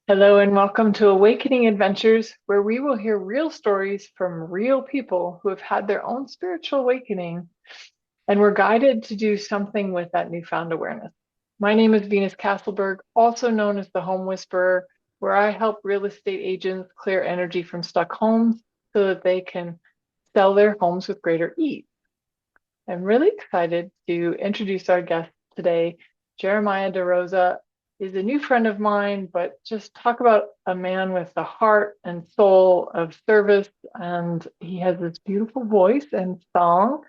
Hello and welcome to Awakening Adventures, where we will hear real stories from real people who have had their own spiritual awakening and were guided to do something with that newfound awareness. My name is Venus Castleberg, also known as the Home Whisperer, where I help real estate agents clear energy from stuck homes so that they can sell their homes with greater ease. I'm really excited to introduce our guest today. Jeremiah DeRosa is a new friend of mine, but just talk about a man with the heart and soul of service. And he has this beautiful voice and song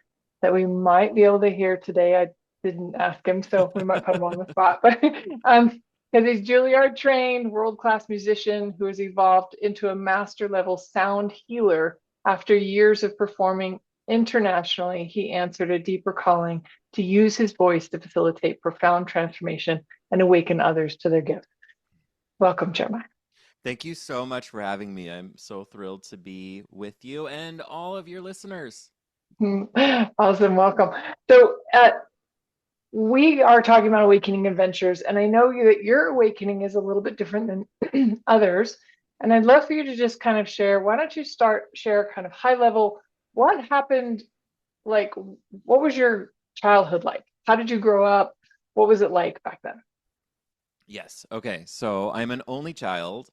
that we might be able to hear today. I didn't ask him, so we might put him on the spot. But because he's Juilliard trained, world-class musician who has evolved into a master level sound healer after years of performing internationally, he answered a deeper calling to use his voice to facilitate profound transformation and awaken others to their gifts. Welcome, Jeremiah. Thank you so much for having me. I'm so thrilled to be with you and all of your listeners. Awesome, welcome. So, we are talking about awakening adventures, and I know that your awakening is a little bit different than others. And I'd love for you to just kind of share. Why don't you share kind of high level what happened, like what was your childhood like? How did you grow up? What was it like back then? Yes. Okay. So I'm an only child,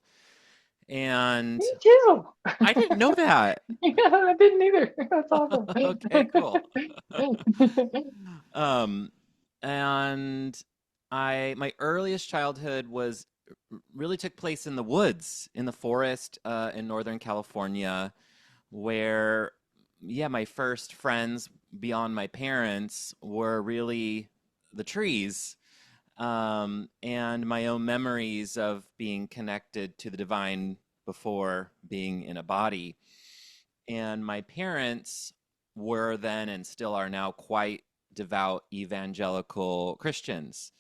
and Me too. I didn't know that. Yeah, I didn't either. That's awesome. Okay, cool. Um, and my earliest childhood was really took place in the woods, in the forest, in Northern California, where, yeah, my first friends beyond my parents were really the trees, and my own memories of being connected to the divine before being in a body. And my parents were then and still are now quite devout evangelical Christians,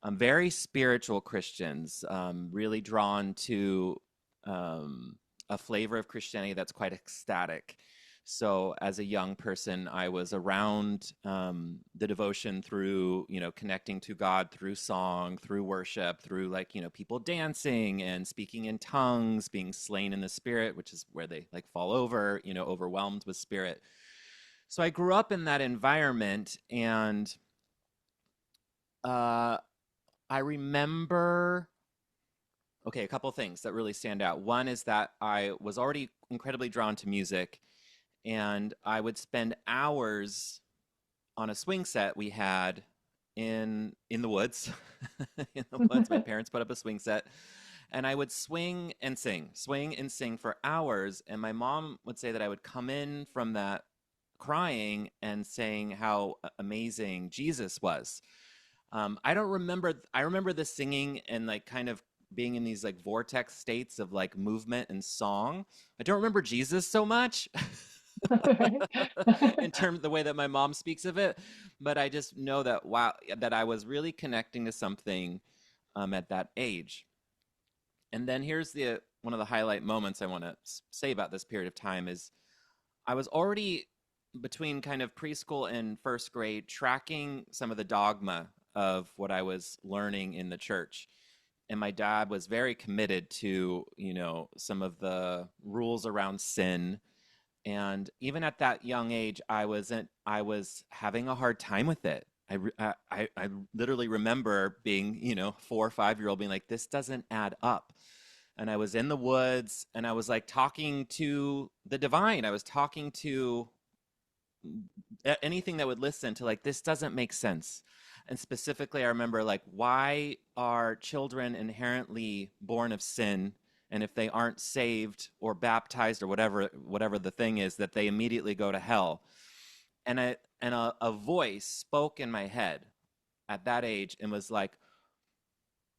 very spiritual Christians, really drawn to a flavor of Christianity that's quite ecstatic. So, as a young person, I was around the devotion through, connecting to God through song, through worship, through people dancing and speaking in tongues, being slain in the spirit, which is where they like fall over, overwhelmed with spirit. So, I grew up in that environment, and uh, I remember, okay, a couple things that really stand out. One is that I was already incredibly drawn to music, and I would spend hours on a swing set we had in the woods. In the woods, my parents put up a swing set, and I would swing and sing for hours. And my mom would say that I would come in from that crying and saying how amazing Jesus was. I don't remember. I remember the singing and like kind of being in these like vortex states of like movement and song. I don't remember Jesus so much in terms of the way that my mom speaks of it, but I just know that wow, that I was really connecting to something at that age. And then here's the one of the highlight moments I want to say about this period of time is I was already between kind of preschool and first grade tracking some of the dogma of what I was learning in the church. And my dad was very committed to, some of the rules around sin. And even at that young age, I was having a hard time with it. I literally remember being, 4 or 5 year old being like, this doesn't add up. And I was in the woods and I was like talking to the divine. I was talking to anything that would listen to like this doesn't make sense. And specifically I remember like, why are children inherently born of sin, and if they aren't saved or baptized or whatever the thing is, that they immediately go to hell? And a voice spoke in my head at that age and was like,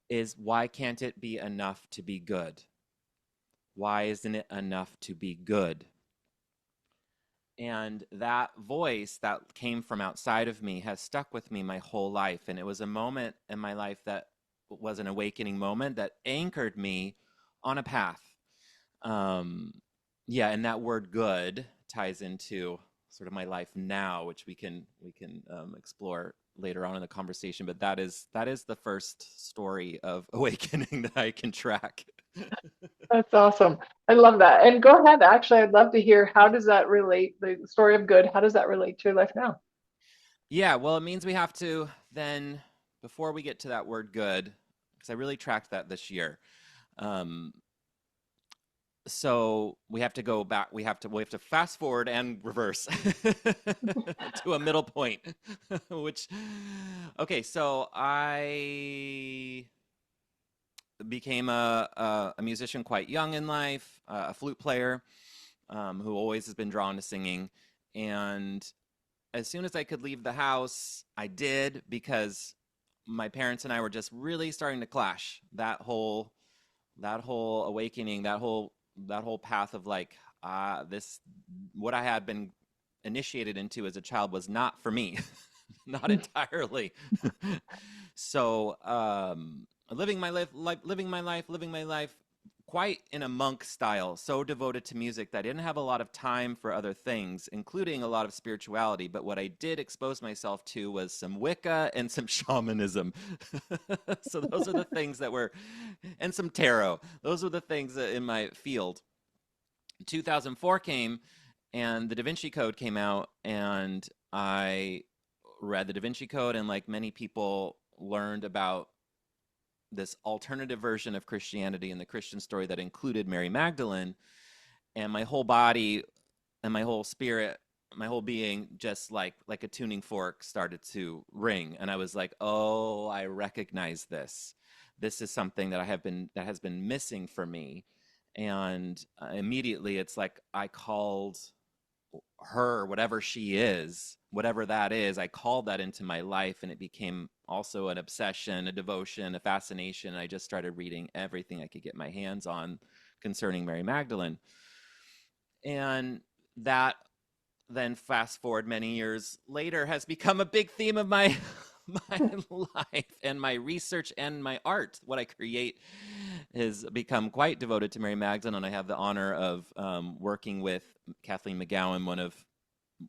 is why can't it be enough to be good? Why isn't it enough to be good? And that voice that came from outside of me has stuck with me my whole life. And it was a moment in my life that was an awakening moment that anchored me on a path. Um, yeah, and that word "good" ties into sort of my life now, which we can explore later on in the conversation. But that is the first story of awakening that I can track. That's awesome. I love that. And go ahead. Actually, I'd love to hear how does that relate, the story of good, how does that relate to your life now? Yeah, well, it means we have to then, before we get to that word good, because I really tracked that this year. Um, so we have to go back. We have to fast forward and reverse to a middle point. Which, okay, so I became a musician quite young in life, a flute player who always has been drawn to singing, and as soon as I could leave the house, I did because my parents and I were just really starting to clash. That whole awakening, that whole path of like this what I had been initiated into as a child was not for me. Not entirely. So living my life quite in a monk style, so devoted to music that I didn't have a lot of time for other things, including a lot of spirituality. But what I did expose myself to was some Wicca and some shamanism. So those are the things that were, and some tarot. Those were the things in my field. 2004 came and the Da Vinci Code came out, and I read the Da Vinci Code, and like many people, learned about this alternative version of Christianity and the Christian story that included Mary Magdalene. And my whole body and my whole spirit, my whole being, just like a tuning fork started to ring. And I was like, oh, I recognize this. This is something that has been missing for me. And immediately it's like I called her, whatever she is, whatever that is, I called that into my life, and it became also an obsession, a devotion, a fascination. I just started reading everything I could get my hands on concerning Mary Magdalene. And that, then fast forward many years later, has become a big theme of my my life and my research and my art. What I create has become quite devoted to Mary Magdalene, and I have the honor of working with Kathleen McGowan, one of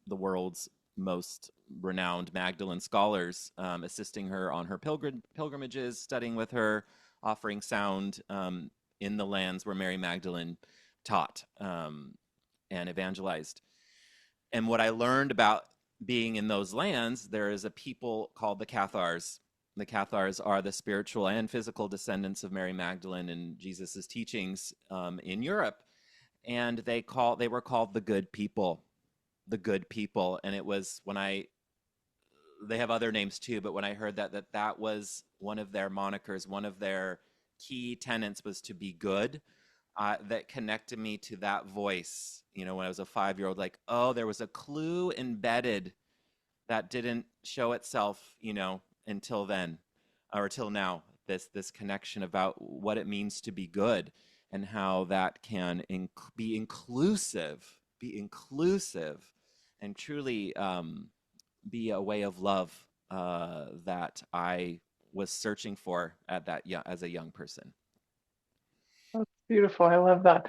the world's most renowned Magdalene scholars, assisting her on her pilgrimages, studying with her, offering sound in the lands where Mary Magdalene taught and evangelized. And what I learned about being in those lands, there is a people called the Cathars. The Cathars are the spiritual and physical descendants of Mary Magdalene and Jesus's teachings in Europe, and they were called the good people, the good people. And it was when I they have other names too, but when I heard that was one of their monikers, one of their key tenets was to be good, that connected me to that voice. When I was a 5-year-old, like, oh, there was a clue embedded that didn't show itself, until then, or till now. This connection about what it means to be good, and how that can be inclusive, and truly be a way of love that I was searching for as a young person. That's beautiful. I love that.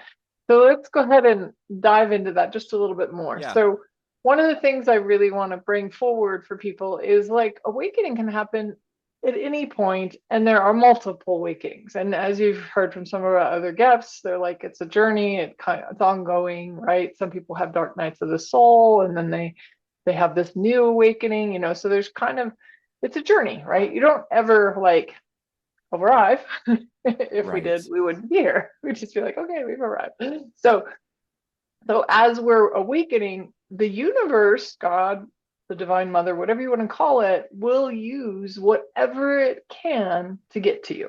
So let's go ahead and dive into that just a little bit more. Yeah, So, one of the things I really want to bring forward for people is like awakening can happen at any point, and there are multiple awakenings. And as you've heard from some of our other guests, they're like it's a journey. It's ongoing, right? Some people have dark nights of the soul, and then they have this new awakening. So there's kind of it's a journey, right? You don't ever like arrive. If we did, right. we wouldn't be here. We'd just be like, okay, we've arrived. So as we're awakening, the universe, God, the Divine Mother, whatever you want to call it, will use whatever it can to get to you.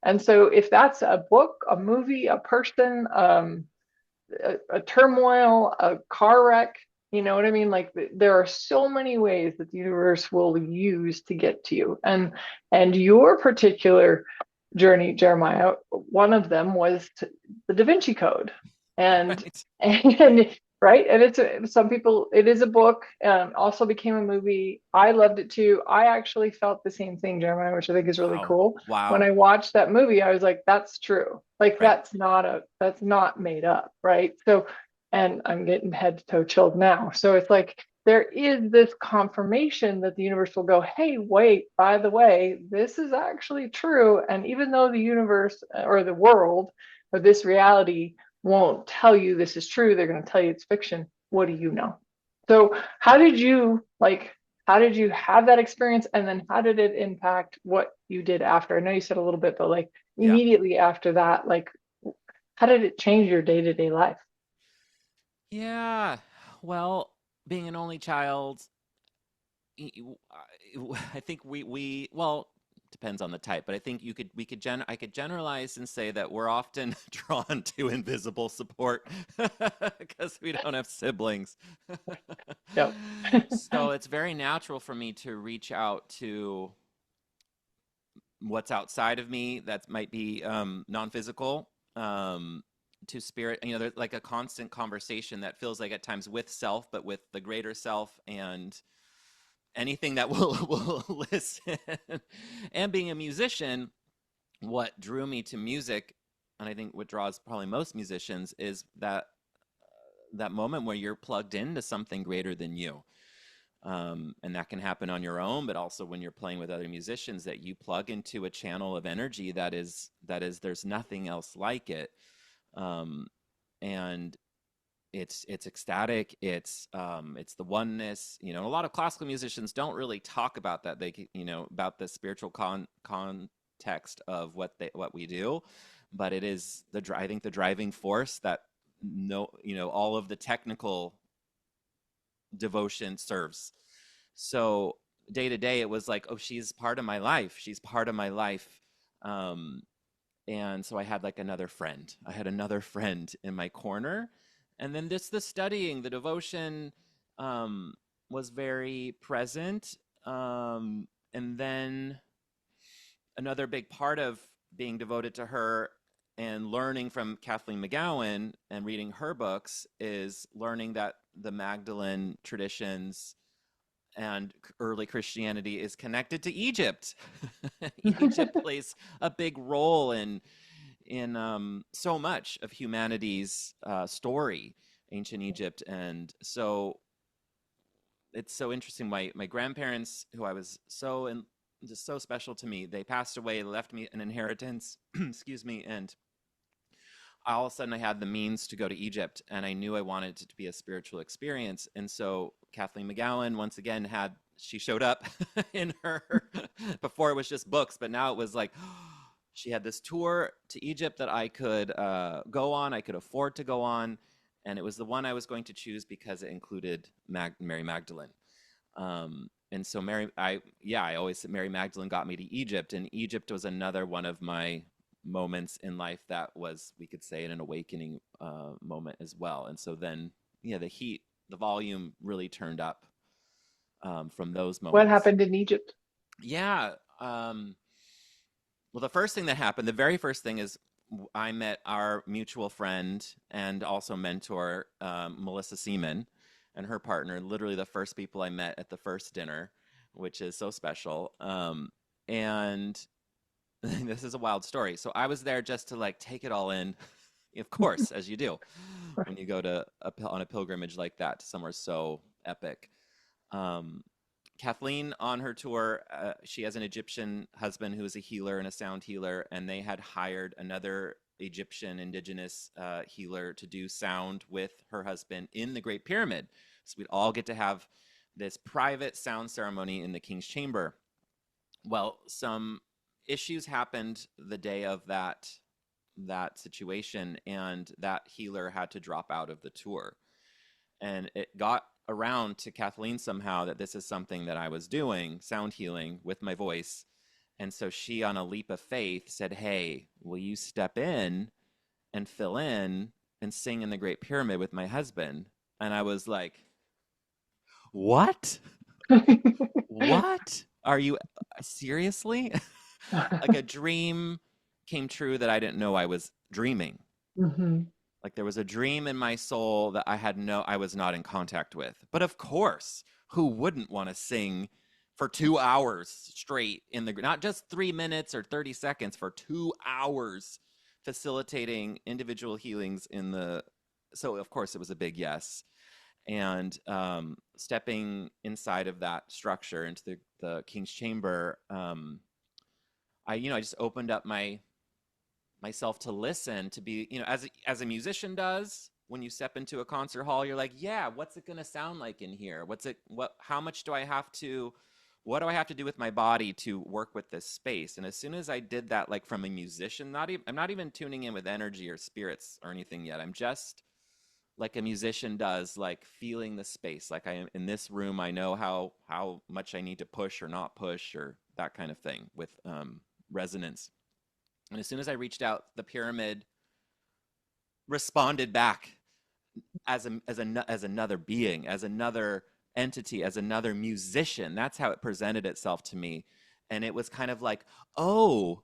And so if that's a book, a movie, a person, a turmoil, a car wreck. You know what I mean? Like there are so many ways that the universe will use to get to you. And your particular journey, Jeremiah, one of them was the Da Vinci Code. And Right. and right. And some people it is a book, also became a movie. I loved it too. I actually felt the same thing, Jeremiah, which I think is really Wow. cool. When Wow. I watched that movie, I was like, that's true. Like Right. that's not made up, right? So, and I'm getting head to toe chilled now. So it's like there is this confirmation that the universe will go, hey, wait, by the way, this is actually true. And even though the universe or the world or this reality won't tell you this is true, they're going to tell you it's fiction. What do you know? So, how did you have that experience? And then how did it impact what you did after? I know you said a little bit, but like Yeah. immediately after that, like, how did it change your day-to-day life? Yeah. Well, being an only child, I think we well, depends on the type, but I think I could generalize and say that we're often drawn to invisible support because we don't have siblings. Yep. So it's very natural for me to reach out to what's outside of me that might be non-physical, to spirit. You know, there's like a constant conversation that feels like at times with self, but with the greater self and anything that will listen. And being a musician, what drew me to music, and I think what draws probably most musicians, is that moment where you're plugged into something greater than you. And that can happen on your own, but also when you're playing with other musicians, that you plug into a channel of energy that is there's nothing else like it. Um, and it's ecstatic. It's the oneness. You know, a lot of classical musicians don't really talk about that. About the spiritual context of what we do, but it is I think the driving force that no, all of the technical devotion serves. So day to day, it was like, oh, she's part of my life. She's part of my life. Um, and so I had like another friend. I had another friend in my corner. And then the studying, the devotion, was very present. And then another big part of being devoted to her and learning from Kathleen McGowan and reading her books is learning that the Magdalene traditions and early Christianity is connected to Egypt. Egypt plays a big role in so much of humanity's story, ancient Egypt, and so it's so interesting. My grandparents, who I was just so special to me, they passed away, left me an inheritance. Excuse me, and all of a sudden I had the means to go to Egypt, and I knew I wanted it to be a spiritual experience. And so Kathleen McGowan once again she showed up in her before it was just books, but now it was like she had this tour to Egypt that I could go on, I could afford to go on, and it was the one I was going to choose because it included Mary Magdalene. And so I always said Mary Magdalene got me to Egypt, and Egypt was another one of my moments in life that was, we could say, an awakening moment as well. And so then, yeah, the volume really turned up from those What moments. happened in Egypt? Yeah. Well, the first thing that happened, the very first thing is I met our mutual friend and also mentor, Melissa Seaman, and her partner, literally the first people I met at the first dinner, which is so special. And this is a wild story. So I was there just to like take it all in, of course, as you do when you go on a pilgrimage like that to somewhere so epic. Um, Kathleen on her tour, she has an Egyptian husband who is a healer and a sound healer, and they had hired another Egyptian indigenous healer to do sound with her husband in the Great Pyramid. So we'd all get to have this private sound ceremony in the King's Chamber. Well, some issues happened the day of that situation, and that healer had to drop out of the tour. And it got around to Kathleen somehow that this is something that I was doing, sound healing with my voice. And so she, on a leap of faith, said, hey, will you step in and fill in and sing in the Great Pyramid with my husband? And I was like, what? What? Are you seriously? Like a dream came true that I didn't know I was dreaming. Mhm. Like there was a dream in my soul that I was not in contact with. But of course, who wouldn't want to sing for 2 hours straight not just 3 minutes or 30 seconds, for 2 hours, facilitating individual healings so of course it was a big yes. And stepping inside of that structure into the king's chamber, I just opened up myself to listen, to be, as a musician does. When you step into a concert hall, you're like, yeah, what's it going to sound like in here? How much do I have to, what do I have to do with my body to work with this space? And as soon as I did that, like from a musician, I'm not even tuning in with energy or spirits or anything yet. I'm just like a musician does, like feeling the space. Like I am in this room, I know how much I need to push or not push, or that kind of thing with resonance. And as soon as I reached out, the pyramid responded back as another being, as another entity, as another musician. That's how it presented itself to me. And it was kind of like, oh,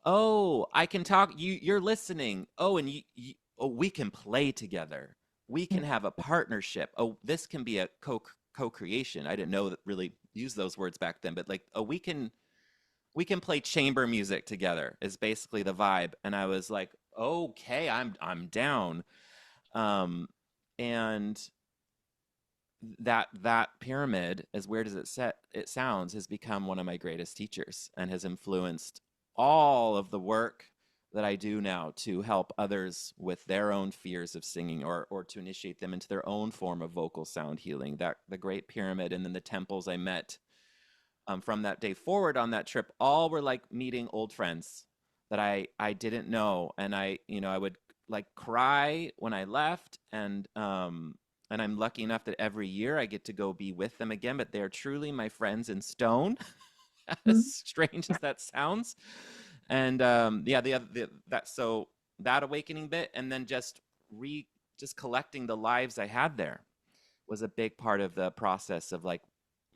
oh, I can talk. You're listening. Oh, and oh, we can play together. We can have a partnership. Oh, this can be a co-creation. I didn't know that really use those words back then, but like, oh, we can play chamber music together is basically the vibe. And I was like, okay, I'm down. Um, and that pyramid, as weird as it sounds, has become one of my greatest teachers and has influenced all of the work that I do now to help others with their own fears of singing, or to initiate them into their own form of vocal sound healing. That the Great Pyramid and then the temples I met from that day forward on that trip, all were like meeting old friends that I didn't know. And I would like cry when I left, and I'm lucky enough that every year I get to go be with them again, but they're truly my friends in stone. As strange as that sounds. And yeah, that awakening bit, and then just collecting the lives I had there was a big part of the process of like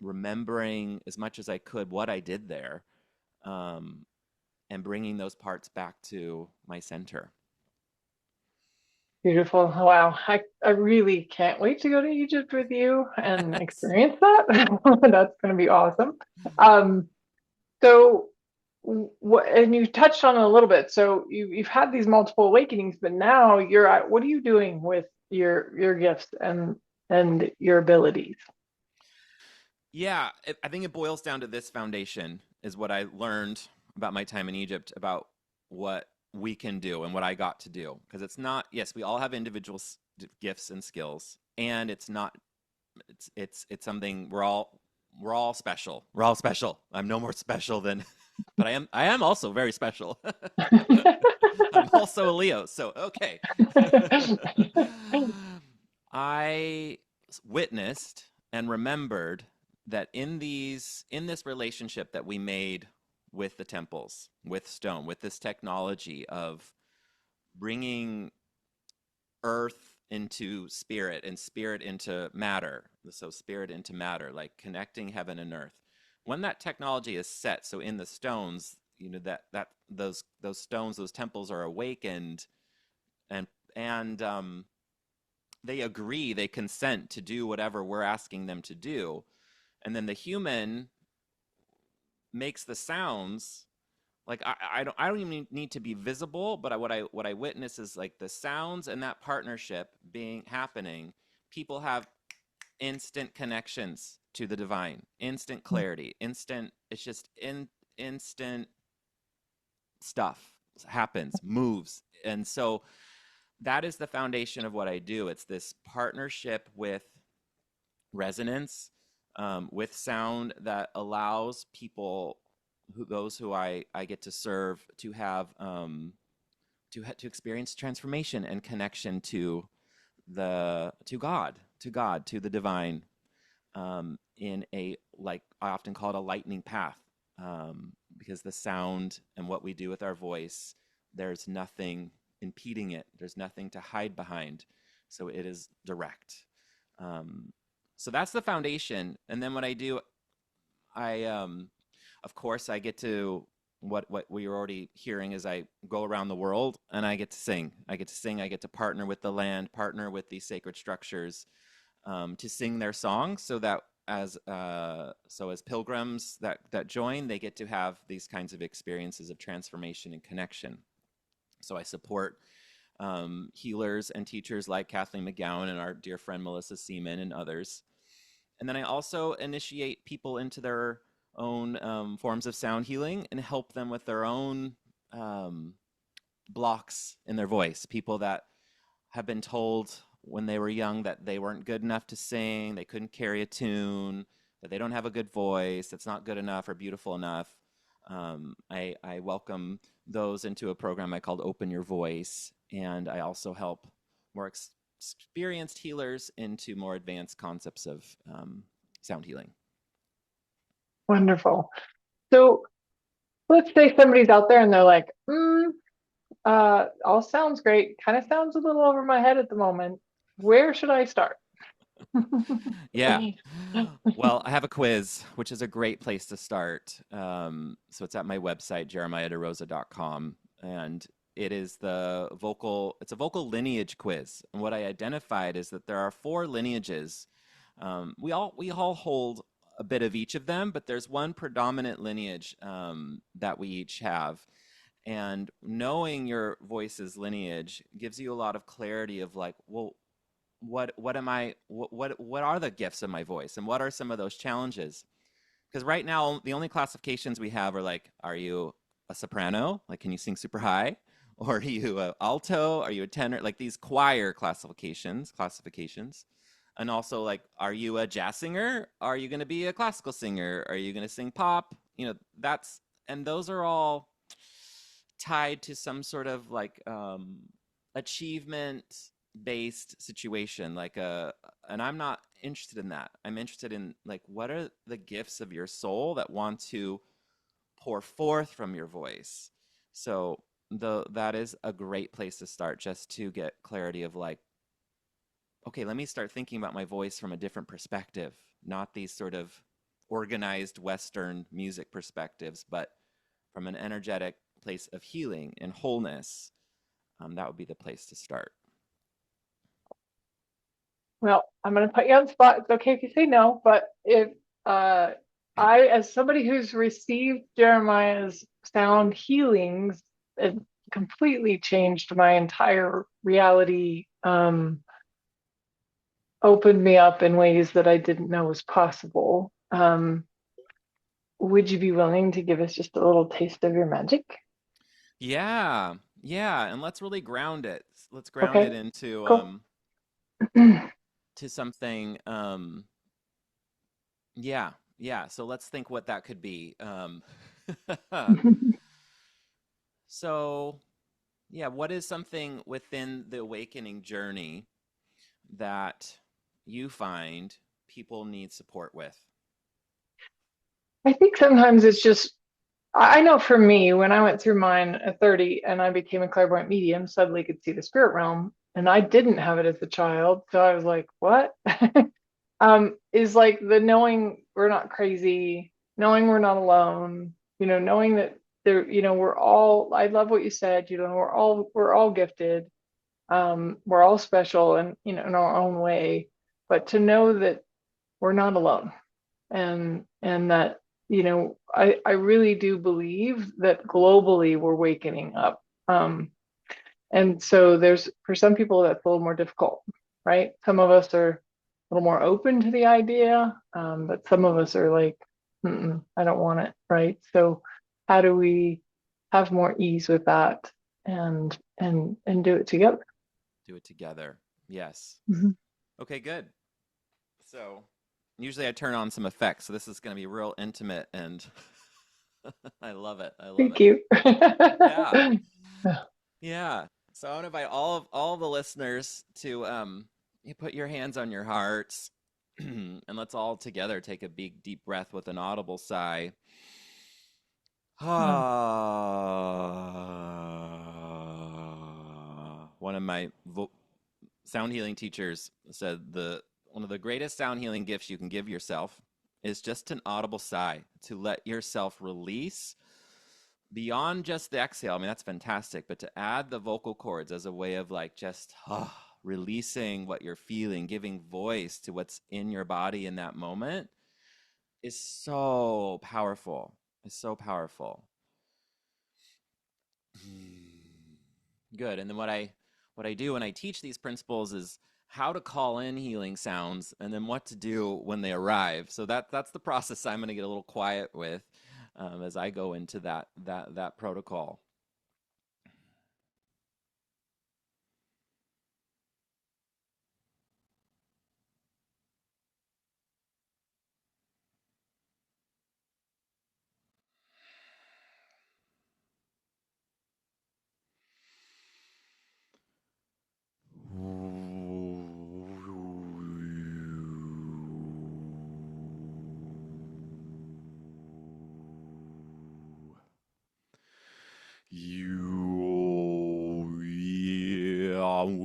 remembering as much as I could what I did there, um, and bringing those parts back to my center. Beautiful. Wow. I really can't wait to go to Egypt with you and Yes. experience that. That's going to be awesome. Um, so what, and you touched on it a little bit. So you've had these multiple awakenings, but now you're at, what are you doing with your gifts and your abilities? Yeah, I think it boils down to this foundation is what I learned about my time in Egypt, about what we can do and what I got to do. Because it's not, yes, we all have individual gifts and skills, and it's not, it's something we're all special. We're all special. I'm no more special than, but I am also very special. I'm also a Leo, so okay. I witnessed and remembered that in this relationship that we made with the temples, with stone, with this technology of bringing earth into spirit and spirit into matter, so spirit into matter, like connecting heaven and earth. When that technology is set, so in the stones, that those stones, those temples are awakened, and and they agree, they consent to do whatever we're asking them to do. And then the human makes the sounds. Like I don't even need to be visible, but what I witness is like the sounds and that partnership being happening. People have instant connections to the divine, instant clarity, instant. It's just instant stuff happens, moves, and so that is the foundation of what I do. It's this partnership with resonance, with sound that allows people, those who I get to serve, to have to experience transformation and connection to God, to the divine, in a, like I often call it, a lightning path, because the sound and what we do with our voice, there's nothing impeding it. There's nothing to hide behind. So it is direct. Um, so that's the foundation. And then what I do, of course, I get to, what we were already hearing, is I go around the world and I get to sing. I get to sing. I get to partner with the land, partner with these sacred structures, to sing their songs, so that as pilgrims that join, they get to have these kinds of experiences of transformation and connection. So I support healers and teachers like Kathleen McGowan and our dear friend Melissa Seaman and others. And then I also initiate people into their own forms of sound healing and help them with their own um, blocks in their voice. People that have been told when they were young that they weren't good enough to sing, they couldn't carry a tune, that they don't have a good voice, that's not good enough or beautiful enough. I welcome those into a program I called Open Your Voice, and I also help more experienced healers into more advanced concepts of sound healing. Wonderful. So let's say somebody's out there and they're like, all sounds great. Kind of sounds a little over my head at the moment. Where should I start? Yeah. Well, I have a quiz, which is a great place to start. So it's at my website, jeremiahderosa.com, and it's a vocal lineage quiz. And what I identified is that there are four lineages. We all hold a bit of each of them, but there's one predominant lineage that we each have. And knowing your voice's lineage gives you a lot of clarity of like, well, what am I what are the gifts of my voice and what are some of those challenges? Because right now the only classifications we have are like, are you a soprano? Like, can you sing super high? Or are you a alto? Are you a tenor? Like these choir classifications. And also like, are you a jazz singer? Are you going to be a classical singer? Are you going to sing pop? That's and those are all tied to some sort of like achievement based situation and I'm not interested in that. I'm interested in like, what are the gifts of your soul that want to pour forth from your voice? So that is a great place to start, just to get clarity of like, okay, let me start thinking about my voice from a different perspective, not these sort of organized Western music perspectives, but from an energetic place of healing and wholeness. That would be the place to start. Well, I'm going to put you on the spot. It's okay if you say no, but if uh, as somebody who's received Jeremiah's sound healings, it completely changed my entire reality, opened me up in ways that I didn't know was possible. Would you be willing to give us just a little taste of your magic? Yeah, yeah, and let's really ground it. Let's ground it Okay, into cool. to something. Yeah, yeah. So let's think what that could be. So yeah, what is something within the awakening journey that you find people need support with? I think sometimes it's just, I know for me, when I went through mine at 30 and I became a clairvoyant medium, suddenly could see the spirit realm, and I didn't have it as a child. So I was like, what? Is like the knowing we're not crazy, knowing we're not alone, knowing that there, we're all, I love what you said, we're all gifted. We're all special and, in our own way, but to know that we're not alone, and that, I really do believe that globally we're wakening up. And so there's, for some people that's a little more difficult, right? Some of us are a little more open to the idea, but some of us are like, I don't want it, right? So how do we have more ease with that, and do it together? Do it together. Yes. Mhm. Okay, good. So usually I turn on some effects, so this is going to be real intimate and I love it. I love Thank it. you. Yeah. Yeah. So I want to invite all the listeners to you put your hands on your hearts and let's all together take a big deep breath with an audible sigh. One of my sound healing teachers said the one of the greatest sound healing gifts you can give yourself is just an audible sigh, to let yourself release beyond just the exhale. I mean, that's fantastic, but to add the vocal cords as a way of like just releasing what you're feeling, giving voice to what's in your body in that moment is so powerful. It's so powerful. Good. And then what I do when I teach these principles is how to call in healing sounds, and then what to do when they arrive. So that's the process I'm going to get a little quiet with as I go into that protocol. You, yeah, you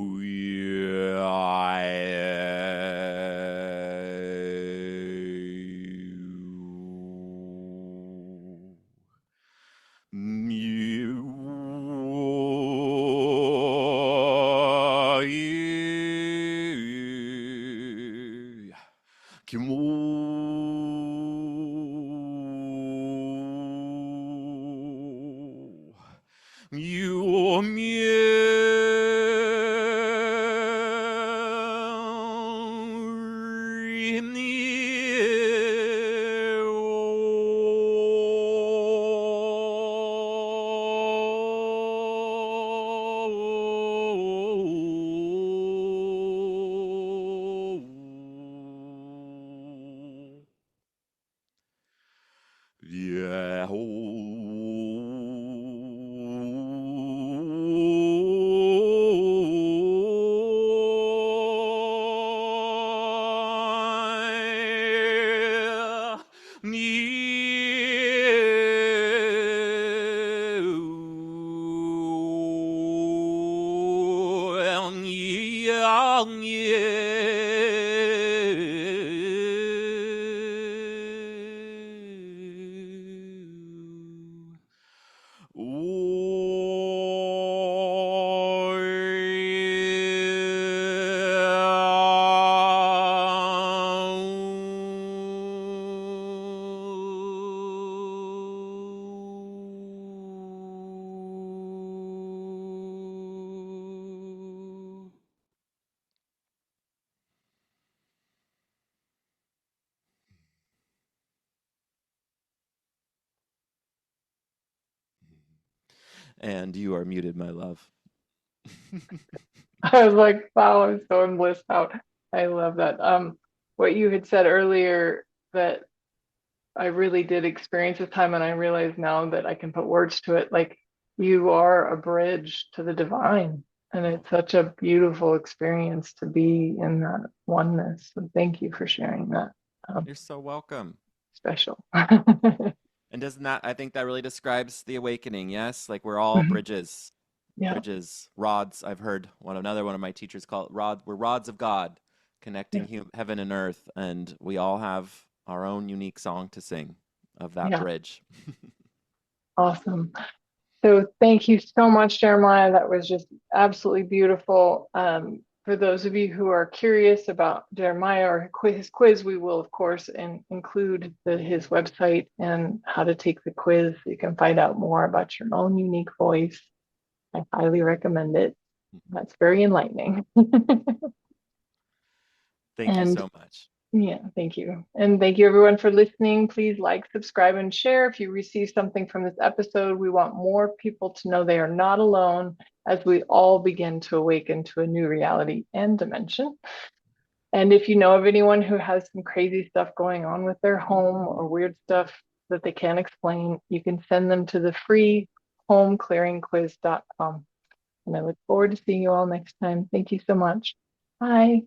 yeah. And you are muted, my love. I was like, wow, I'm so in bliss out. I love that. What you had said earlier that I really did experience this time, and I realize now that I can put words to it. Like you are a bridge to the divine, and Oh, it's such a beautiful experience to be in that oneness. So thank you for sharing that. you're so welcome. Special. And doesn't that, I think that really describes the awakening, yes? Like we're all bridges, Yeah, bridges, rods. I've heard another one of my teachers call it we're rods of God yeah, connecting heaven and earth, and we all have our own unique song to sing of that yeah. bridge. Awesome. So thank you so much, Jeremiah. That was just absolutely beautiful. For those of you who are curious about Jeremiah or his quiz, we will, of course, include his website and how to take the quiz. You can find out more about your own unique voice. I highly recommend it. That's very enlightening. Thank you And so much. yeah, thank you. And thank you everyone for listening. Please like, subscribe, and share if you receive something from this episode. We want more people to know they are not alone as we all begin to awaken to a new reality and dimension. And if you know of anyone who has some crazy stuff going on with their home or weird stuff that they can't explain, you can send them to the free homeclearingquiz.com. And I look forward to seeing you all next time. Thank you so much. Bye.